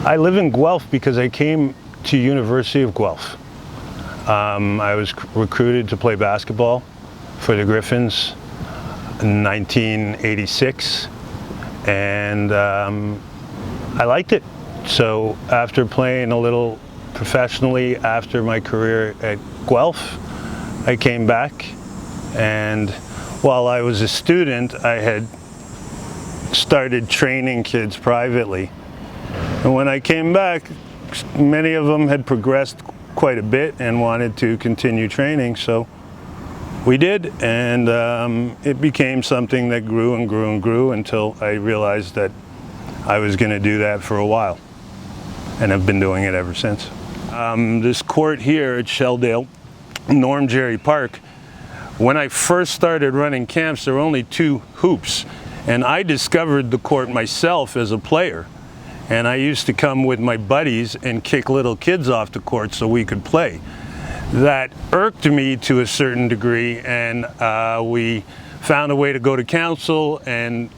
I live in Guelph because I came to University of Guelph. I was recruited to play basketball for the Griffins in 1986, and I liked it. So after playing a little professionally after my career at Guelph, I came back, and while I was a student, I had started training kids privately. And when I came back, many of them had progressed quite a bit and wanted to continue training, so we did, and it became something that grew and grew and grew until I realized that I was going to do that for a while, and have been doing it ever since. This court here at Shelldale, Norm Jerry Park, when I first started running camps, there were only 2 hoops, and I discovered the court myself as a player. And I used to come with my buddies and kick little kids off the court so we could play. That irked me to a certain degree, and we found a way to go to council and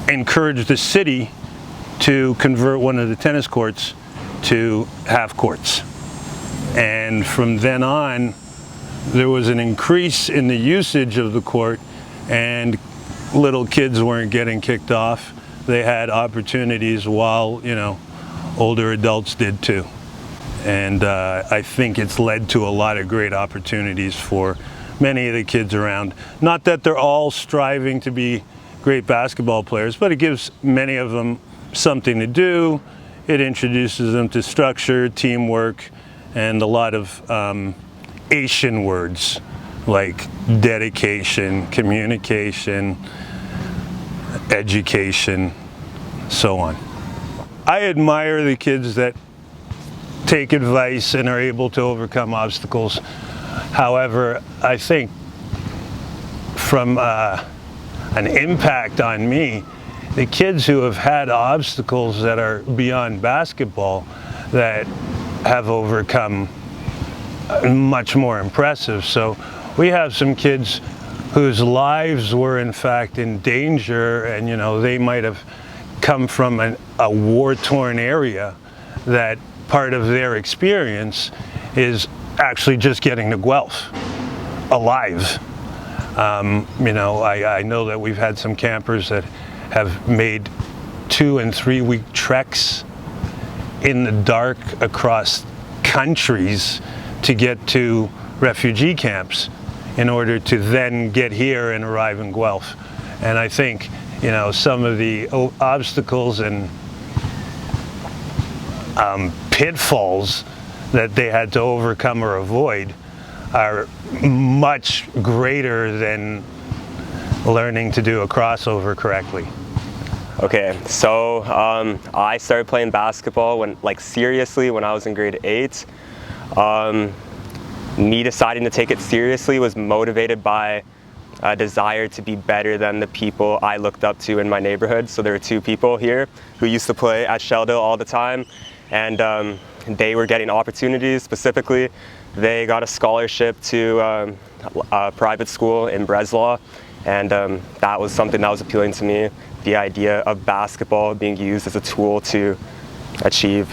encourage the city to convert one of the tennis courts to half courts. And from then on, there was an increase in the usage of the court, and little kids weren't getting kicked off. They had opportunities while, older adults did too. And I think it's led to a lot of great opportunities for many of the kids around. Not that they're all striving to be great basketball players, but it gives many of them something to do. It introduces them to structure, teamwork, and a lot of Asian words like dedication, communication, education, so on. I admire the kids that take advice and are able to overcome obstacles. However, I think from an impact on me, the kids who have had obstacles that are beyond basketball that have overcome much more impressive. So we have some kids whose lives were in fact in danger, and they might have come from a war-torn area, that part of their experience is actually just getting to Guelph alive. I know that we've had some campers that have made 2- and 3-week treks in the dark across countries to get to refugee camps in order to then get here and arrive in Guelph. And I think, some of the obstacles and pitfalls that they had to overcome or avoid are much greater than learning to do a crossover correctly. Okay, so I started playing basketball seriously when I was in grade 8. Me deciding to take it seriously was motivated by a desire to be better than the people I looked up to in my neighborhood. So there were 2 people here who used to play at Shelldale all the time, and they were getting opportunities. Specifically, they got a scholarship to a private school in Breslau, and that was something that was appealing to me, the idea of basketball being used as a tool to achieve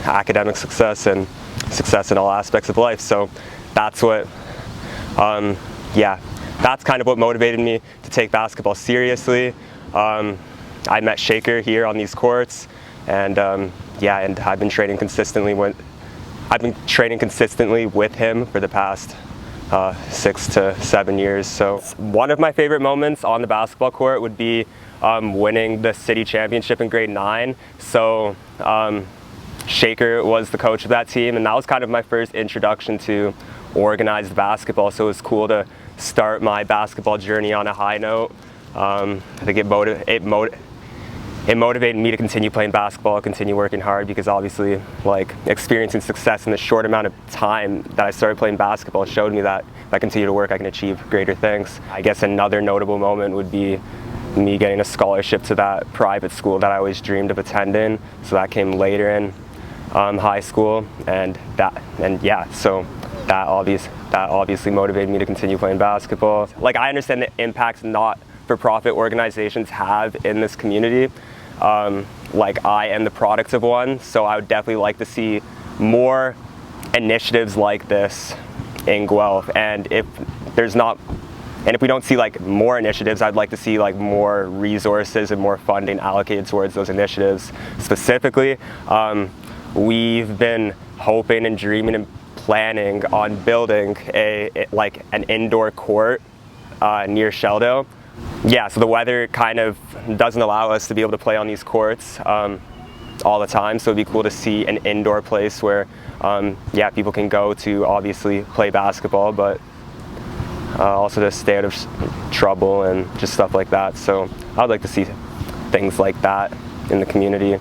academic success and success in all aspects of life. So that's what, that's kind of what motivated me to take basketball seriously. I met Shaker here on these courts, and and I've been training consistently with him for the past 6 to 7 years. So one of my favorite moments on the basketball court would be winning the city championship in grade 9. So Shaker was the coach of that team, and that was kind of my first introduction to organized basketball. So it was cool to start my basketball journey on a high note. I think it motivated me to continue playing basketball, continue working hard, because obviously experiencing success in the short amount of time that I started playing basketball showed me that if I continue to work, I can achieve greater things. I guess another notable moment would be me getting a scholarship to that private school that I always dreamed of attending. So that came later in high school, so that obviously motivated me to continue playing basketball. I understand the impact not-for-profit organizations have in this community. like I am the product of one. So I would definitely like to see more initiatives like this in Guelph. And if we don't see like more initiatives, I'd like to see like more resources and more funding allocated towards those initiatives. Specifically, we've been hoping and dreaming and planning on building an indoor court near Sheldo. Yeah, so the weather kind of doesn't allow us to be able to play on these courts all the time, so it'd be cool to see an indoor place where yeah, people can go to obviously play basketball, but also to stay out of trouble and just stuff like that. So I would like to see things like that in the community.